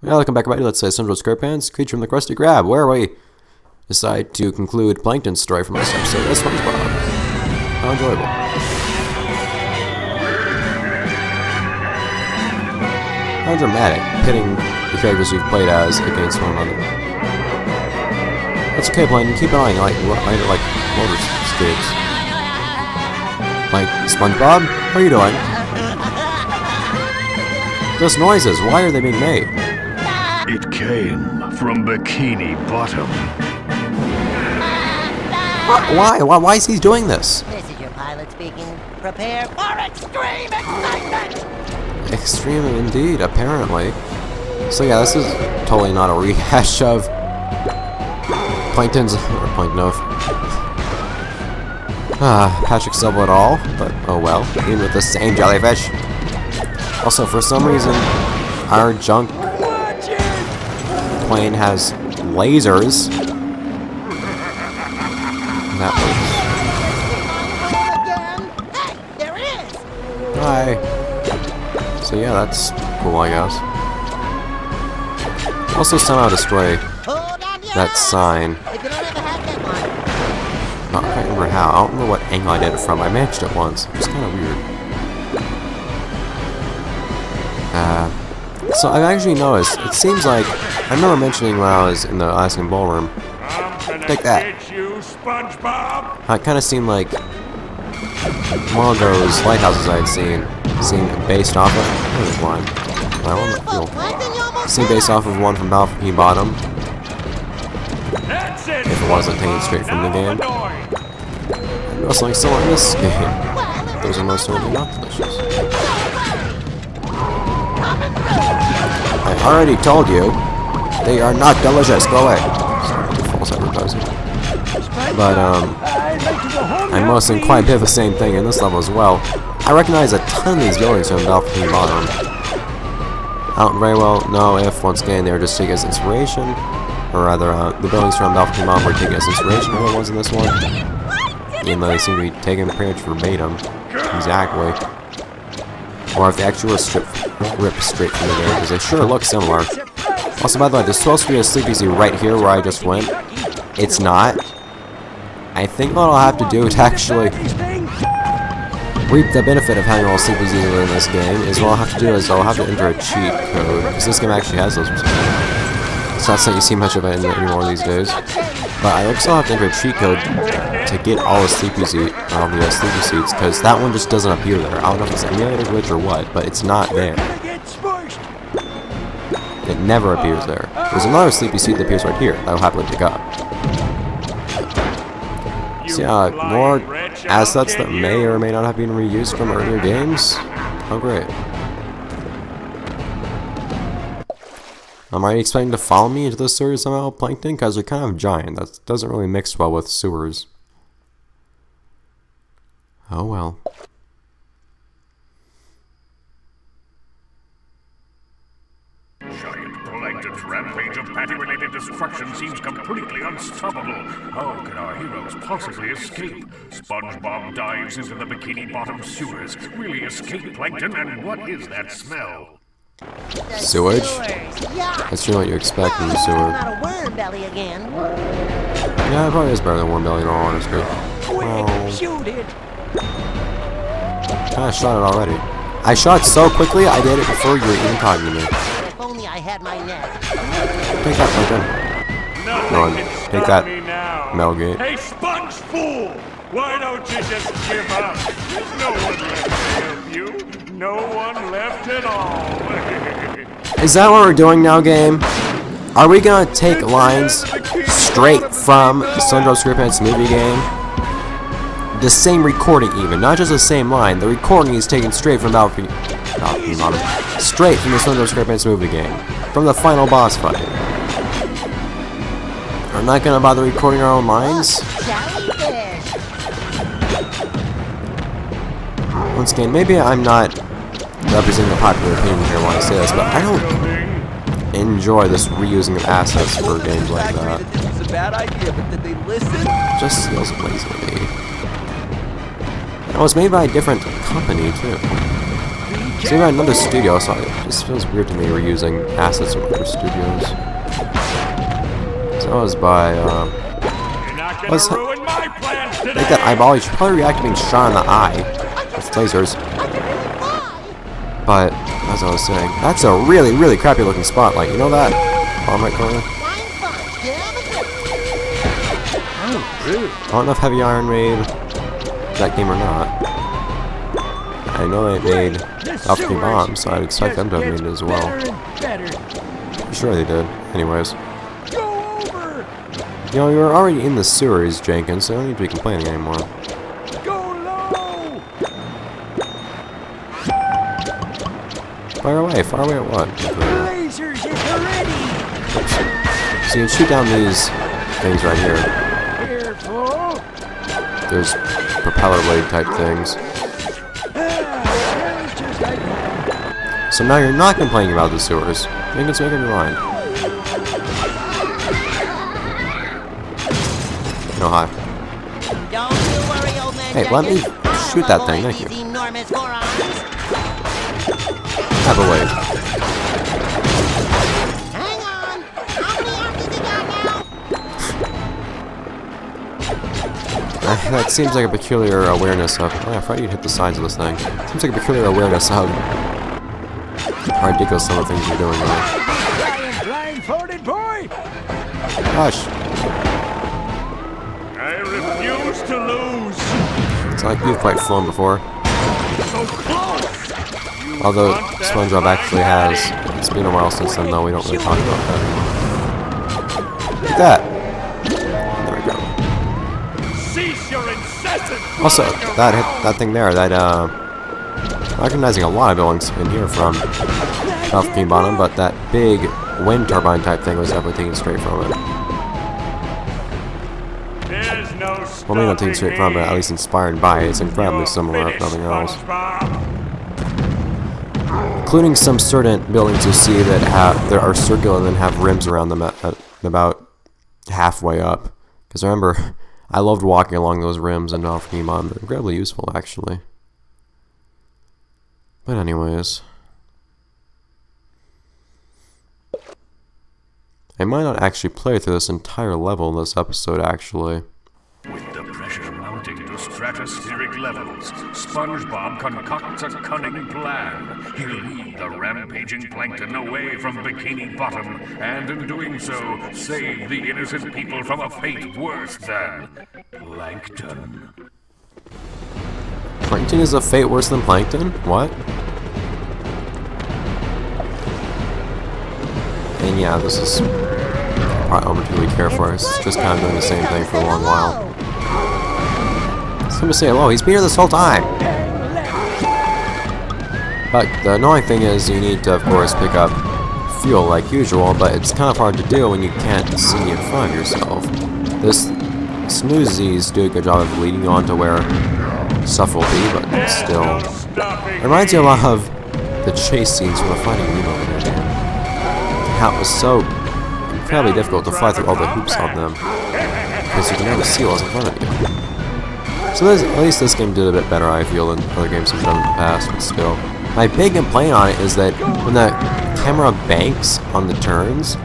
Welcome back, everybody. Let's say Central Squarepants, Creature from the Krusty Krab, where we decide to conclude Plankton's story from this episode of Spongebob. How enjoyable. How dramatic, pitting the characters you've played as against one another. That's okay, Plankton. Keep on like roller skates. Like, Spongebob? What are you doing? Those noises, why are they being made? It came from Bikini Bottom. Why is he doing this? This is your pilot speaking. Prepare for extreme excitement! Extreme indeed, apparently. So yeah, this is totally not a rehash of Plankton's, or Plankton of Patrick's double at all, but oh well, even with the same jellyfish. Also, for some reason, our junk plane has lasers. That works. Hey, there it is! Hi. So yeah, that's cool, I guess. Also somehow destroy that sign. If you don't ever have that one. I can't remember how. I don't remember what angle I did it from. I managed it once. It was kind of weird. So I've actually noticed, it seems like, I remember mentioning when I was in the Alaskan ballroom, take that. It kind of seemed like one of those lighthouses I had seen seemed based off of, there's one, seemed based off of one from Bikini Bottom, if it wasn't taken straight from the game. And also like still in this game, those are most certainly not delicious. I already told you, they are not delicious. Go away. Sorry, false advertising. But I'm mostly quite a bit of the same thing in this level as well. I recognize a ton of these buildings from Bikini Bottom. I don't very well know if once again they were just taken as inspiration, or rather, the buildings from Bikini Bottom were taken as inspiration for the ones in this one. Even though they seem to be taken pretty much verbatim, exactly. Or if they actually were ripped straight from the game, because they sure look similar. Also, by the way, there's supposed to be a Sleepy Z right here where I just went. It's not. I think what I'll have to do to actually reap the benefit of having all Sleepy Z's in this game is what I'll have to do is I'll have to enter a cheat code, because this game actually has those. It's not something you see much of it anymore these days. But I also have to enter a cheat code to get all the Sleepy seats, because that one just doesn't appear there. I don't know if it's an emulator glitch or what, but it's not there. It never appears there. There's another Sleepy seat that appears right here that I'll happily pick up. So yeah, more assets that may or may not have been reused from earlier games. Oh great. Are you expecting to follow me into the sewers somehow, Plankton? Because they're kind of giant. That doesn't really mix well with sewers. Oh well. Giant Plankton's rampage of patty-related destruction seems completely unstoppable. How can our heroes possibly escape? Spongebob dives into the Bikini Bottom sewers. Will he escape, Plankton? And what is that smell? Sewage? That's really what you expect from the sewer. Not a worm belly again. Yeah, it probably is better than Worm Belly in all honesty. Shoot it! I shot it already. I shot so quickly, I did it before you were even talking to me. If only I had my net. Take that, Plankton. Go on, take that, Melgate. Hey, sponge fool! Why don't you just give up? There's no one left to help you. No one left at all. Is that what we're doing now, game? Are we gonna take lines straight from the Central Squarepants movie game? The same recording even, not just the same line. The recording is taken straight from straight from the Central Squarepants movie game. From the final boss fight. We're not gonna bother recording our own lines? Once again, maybe I'm not representing the popular opinion here when I say this, but I don't enjoy this reusing of assets for games like that. This was a bad idea, but did they listen? Just feels lazy to me. It was made by a different company too. It's made by another studio, so just feels weird to me we're using assets from other studios. So that was by, You're not gonna ruin my plans today. like that eyeball, you should probably react to being shot in the eye with lasers. But, as I was saying, that's a really, really crappy looking spotlight. You know that? Bottom right corner? I don't know if Heavy Iron made that game or not. I know they made Alchemy Bomb, so I'd expect them to have made it as well. I'm sure they did. Anyways. You know, you're already in the sewers, Jenkins, so you don't need to be complaining anymore. Fire away at what? Lasers is ready. So you can shoot down these things right here. Careful. There's propeller blade type things. So now you're not complaining about the sewers. Jenkins, make up your mind. No, hi. Don't you worry, old man. Hey, let me Jenkins. shoot that thing, thank you. These enormous morons. Have a wave. Hang on. How many arms has he got now? That seems like a peculiar awareness of... Oh, I thought you'd hit the sides of this thing. Seems like a peculiar awareness of how ridiculous some of the things you're doing there. Blindfolded boy. Gosh, I refuse to lose. it's not like you've quite flown before. So close. Although Spongebob actually has. It's been a while since then, though. We don't really talk about that anymore. Look at that. There we go. Cease your incessant. Also, that thing there, that recognizing a lot of buildings in here from South King Bottom, but that big wind turbine type thing was definitely taken straight from it. There's no Well, maybe not taken straight from it, at least inspired by it. It's incredibly similar, if nothing else. Including some certain buildings you see that are circular and then have rims around them at about halfway up. Because remember, I loved walking along those rims in South King Bottom. They're incredibly useful, actually. But anyways, I might not actually play through this entire level in this episode, actually. With the pressure mounting to stratospheric levels, Spongebob concocts a cunning plan. He'll lead the rampaging Plankton away from Bikini Bottom, and in doing so, save the innocent people from a fate worse than Plankton. Plankton is a fate worse than Plankton? What? And yeah, this is part I'm really care for. It's just kind of doing the same thing for a long while. Somebody say hello, he's been here this whole time! But the annoying thing is you need to, of course, pick up fuel like usual, but it's kind of hard to do when you can't see in front of yourself. This Snoozies do a good job of leading on to where stuff will be, but still. It reminds you a lot of the chase scenes from the Finding Nemo video game. How it was so incredibly difficult to fly through all the hoops on them, because you can never see what's in front of you. So at least this game did a bit better, I feel, than other games have done in the past, but still. My big complaint on it is that when the camera banks on the turns,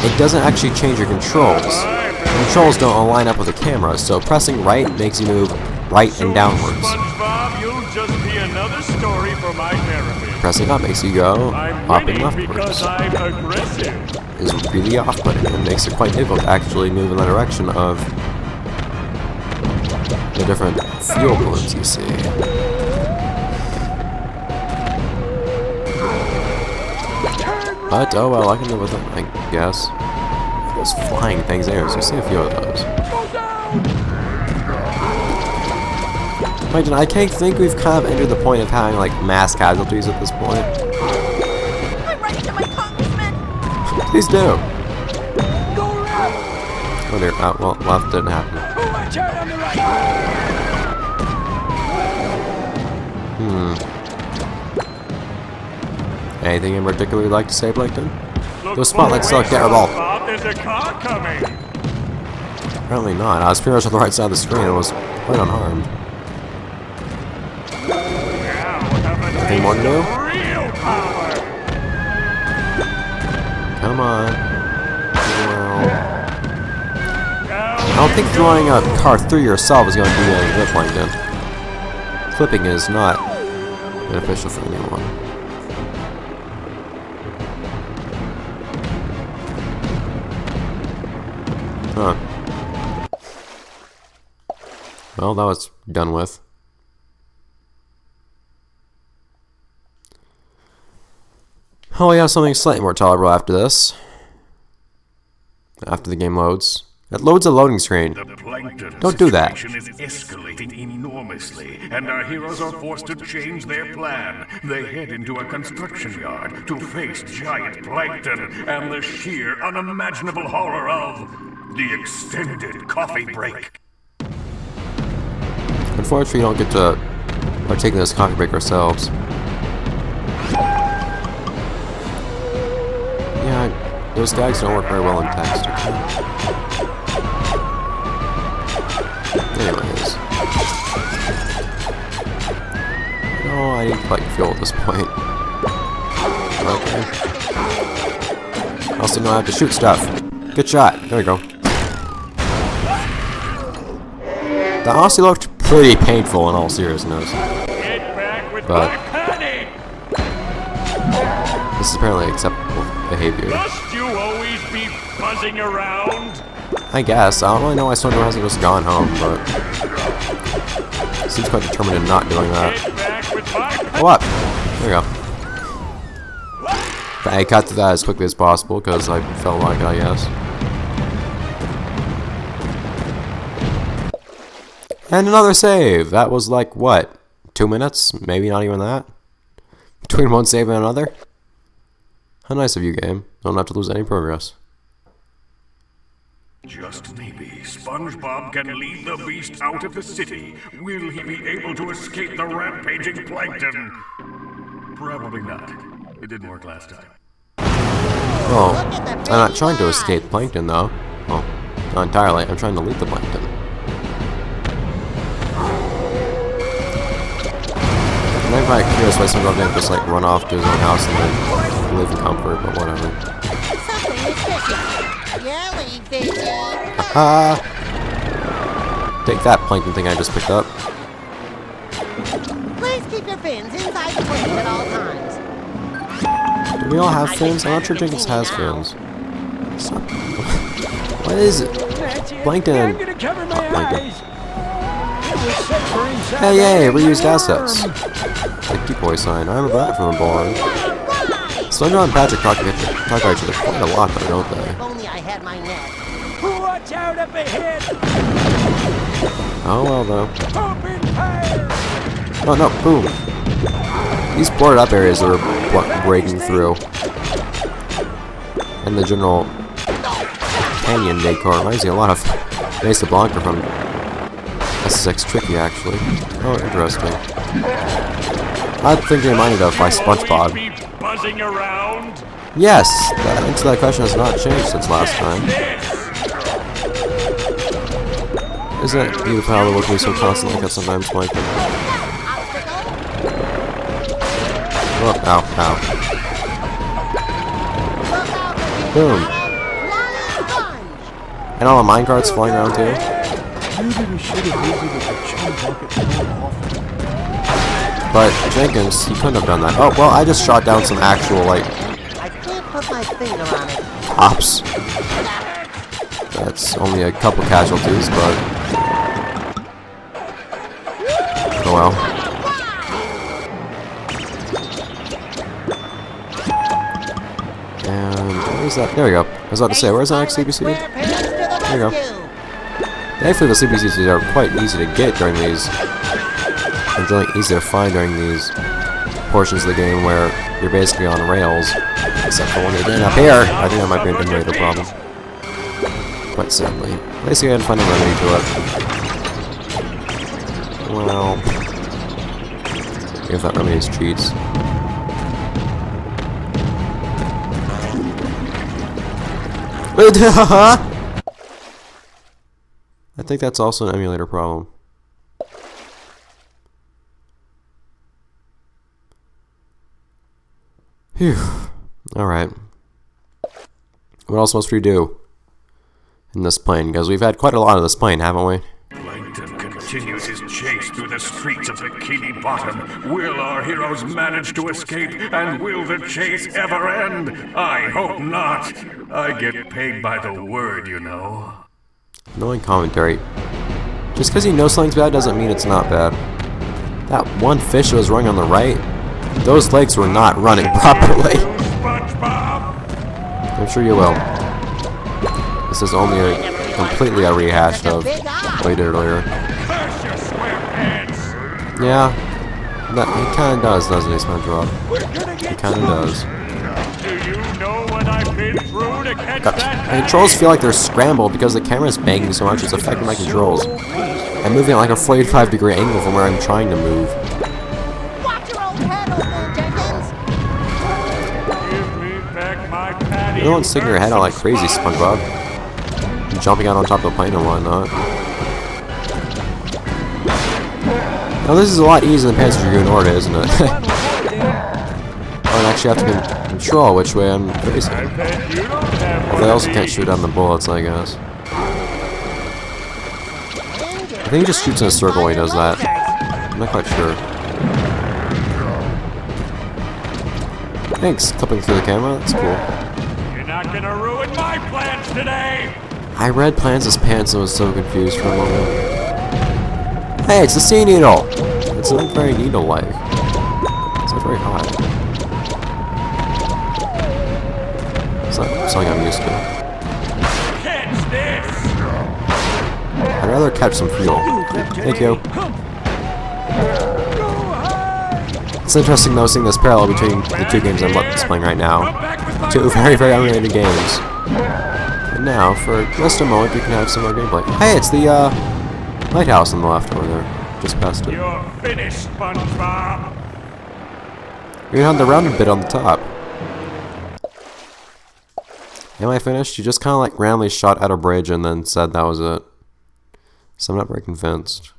it doesn't actually change your controls. The controls don't line up with the camera, so pressing right makes you move right and downwards. SpongeBob, you'll just be another story for my therapist. Pressing up makes you go I'm up and winning leftwards. because I'm aggressive. Is really off-putting and makes it quite difficult to actually move in the direction of the different fuel balloons you see. But oh well, I can live with it, I guess. Those flying things there, so see a few of those. Wait, I can't think we've kind of entered the point of having like mass casualties at this point. I'm ready to my congressman. Please do. Oh dear, well, left didn't happen. Anything in particular you'd like to say, Plankton? Those spotlights still terrible. There's a car coming. Apparently not. I was pretty much on the right side of the screen and was quite unharmed. Now have a Anything more to do? real power. Come on. Well, I don't think throwing a car through yourself is going to do any good, Plankton. Flipping is not beneficial for anyone. Huh. Well, that was done with. Oh, we have something slightly more tolerable after this. After the game loads. It loads a loading screen. The Plankton Don't do that. situation is escalating enormously, and our heroes are forced to change their plan. They head into a construction yard to face giant Plankton and the sheer, unimaginable horror of the extended coffee break. Unfortunately, we don't get to partake in this coffee break ourselves. Yeah, those gags don't work very well in text. Anyways. No, I need to like fuel at this point. Okay. I also know I have to shoot stuff. Good shot. There we go. That honestly looked pretty painful in all seriousness. But this is apparently acceptable behavior. Must you always be buzzing around? I guess. I don't really know why Stonewall hasn't just gone home, but he seems quite determined in not doing that. Oh, up! There we go. I got to that as quickly as possible because I felt like it, I guess. And another save! That was like, what? 2 minutes? Maybe not even that? Between one save and another? How nice of you, game. Don't have to lose any progress. Just maybe SpongeBob can lead the beast out of the city. Will he be able to escape the rampaging Plankton? Probably not. It didn't work last time. Oh, I'm not trying to escape Plankton, though. Well, not entirely. I'm trying to lead the Plankton. I'm quite curious why SpongeBob didn't just like run off to his own house and then live in comfort, but whatever. Haha! Take that, Plankton thing I just picked up. Please keep your fins inside the plane at all times. Do we all have fins? I'm not sure Jenkins has fins. Stop. What is it? Plankton! Oh, Plankton. Hey, yay! Reused assets. The decoy sign. I remember that from the board. SpongeBob and Patrick talk to each other quite a lot, though, don't they? If only I had my net. Watch out up ahead! Oh well, though. Open fire! Oh no! Boom! These boarded up areas are breaking through, and the general canyon decor reminds me a lot of Mesa Blanca from SSX Tricky, actually. Oh, interesting. I think you're reminded of by SpongeBob. Buzzing around? Yes, the answer to that question has not changed since last time. Isn't it beautiful how the look me so constant like that sometimes, Mike? Oh, ow, ow. Boom. And all the minecarts flying around too? But Jenkins, he couldn't have done that. Oh, well, I just shot down some actual, like, I can't put my finger on it. cops. That's only a couple casualties, but... oh well. And where is that? There we go. I was about to say, where's the next CBC? There you go. Thankfully, the CBCs are quite easy to get during these... they're really easy to find during these portions of the game where you're basically on rails. Except for when you're getting up here. I think that might be an emulator problem. Quite sadly. At least I had to find a remedy to it. Well... if that remedy is cheats. I think that's also an emulator problem. Phew. Alright. What else must we do in this plane? Because we've had quite a lot of this plane, haven't we? Plankton continues his chase through the streets of Bikini Bottom. Will our heroes manage to escape? And will the chase ever end? I hope not. I get paid by the word, you know. Annoying commentary. Just because you know something's bad doesn't mean it's not bad. That one fish that was running on the right, those legs were not running properly. I'm sure you will. This is only completely a rehash of what you did earlier. Yeah, he kind of does, doesn't he, Spongebob? He kind of does. Do you know what I've been through to catch that? My controls feel like they're scrambled because the camera's banging so much it's affecting my controls. I'm moving at like a 45-degree angle from where I'm trying to move. Watch your old head, old man Jenkins. Give me back my patty. You don't stick your head out like crazy, Spongebob. You're jumping out on top of the plane and whatnot. Now this is a lot easier than Panzer Dragoon Order, isn't it? I actually have to control which way I'm facing. Well, they also can't shoot down the bullets, I guess. I think he just shoots in a circle when he does that. I'm not quite sure. Thanks, clipping through the camera, that's cool. You're not gonna ruin my plans today. I read plans as pants and was so confused for a moment. Hey, it's the sea needle! It's not very needle-like. It's not very hot. It's not something I'm used to. Catch this. I'd rather catch some fuel. Thank you. It's interesting noticing this parallel between the two games I'm playing right now. Two very, very unrelated games. And now, for just a moment, we can have some more gameplay. Hey, it's the lighthouse on the left over there. Just past it. You're finished, SpongeBob. You had the rounded bit on the top. Am I finished? You just kind of like randomly shot at a bridge and then said that was it. So I'm not very convinced.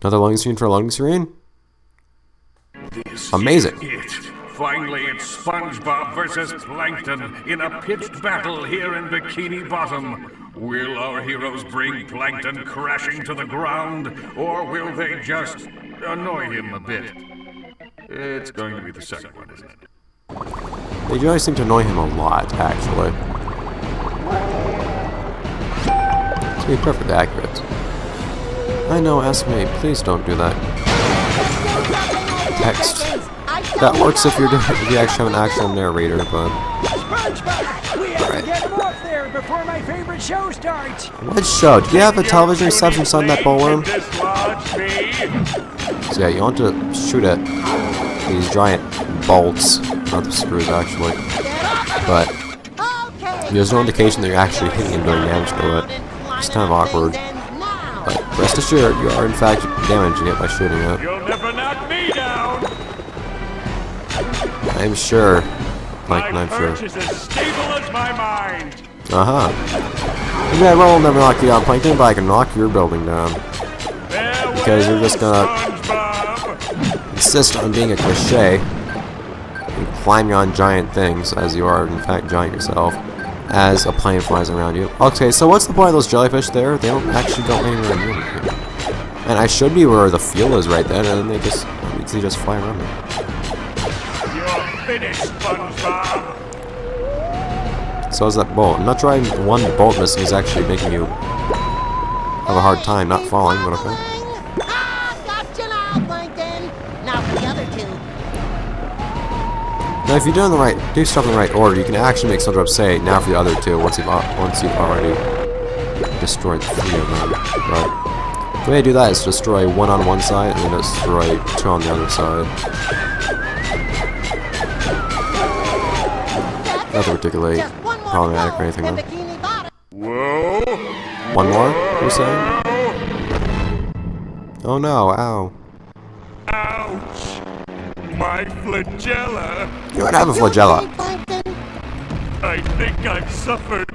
Another loading screen for a loading screen? Amazing. Finally, it's SpongeBob versus Plankton in a pitched battle here in Bikini Bottom. Will our heroes bring Plankton crashing to the ground, or will they just annoy him a bit? It's going to be the second one, isn't it? They do seem to annoy him a lot, actually. To be perfectly accurate. I know, ask me. Please don't do that. Text. That works if you actually have an actual narrator, but... Alright. What show? Do you have a television reception on that ballroom? So yeah, you want to shoot at these giant bolts. Not the screws, actually. But there's no indication that you're actually hitting and doing damage to it. It's kind of awkward. But rest assured, you are in fact damaging it by shooting it. You'll never knock me down. I'm sure. Like, I'm sure. Is as stable as my mind. Maybe I will never knock you down, Plankton, but I can knock your building down. Because you're just gonna insist on being a cliche and climbing on giant things, as you are in fact giant yourself, as a plane flies around you. Okay, so what's the point of those jellyfish there? They don't actually go anywhere near me. And I should be where the fuel is right then, and then they just fly around me. You're finished, SpongeBob. So is that bolt. I'm not trying one bolt missing is actually making you have a hard time not falling, but okay. Gotcha now, Plankton. Now for the other two. Now if you do stuff in the right order, you can actually make SpongeBob say now for the other two once you've already destroyed 3 of them. But the way I do that is destroy 1 on one side and then destroy 2 on the other side. Nothing particularly problematic or anything though. Whoa. One more, you're saying? Oh no, ow. Ouch. My flagella. You don't have a flagella. I think I've suffered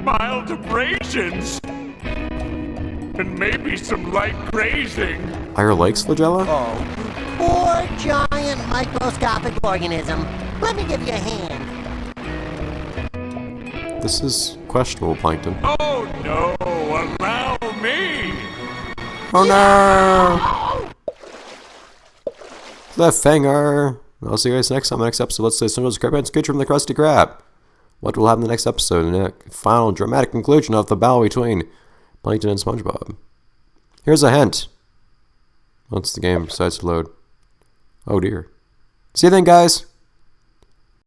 mild abrasions. And maybe some light grazing. Are your legs flagella? Oh, poor giant microscopic organism. Let me give you a hand. This is questionable, Plankton. Oh no, allow me! Oh no! Cliffhanger! I'll see you guys next time. Next episode, let's say some of those Krabs get from the Krusty Krab. What will happen in the next episode? In the final dramatic conclusion of the battle between Plankton and Spongebob. Here's a hint. Once the game decides to load. Oh dear. See you then, guys!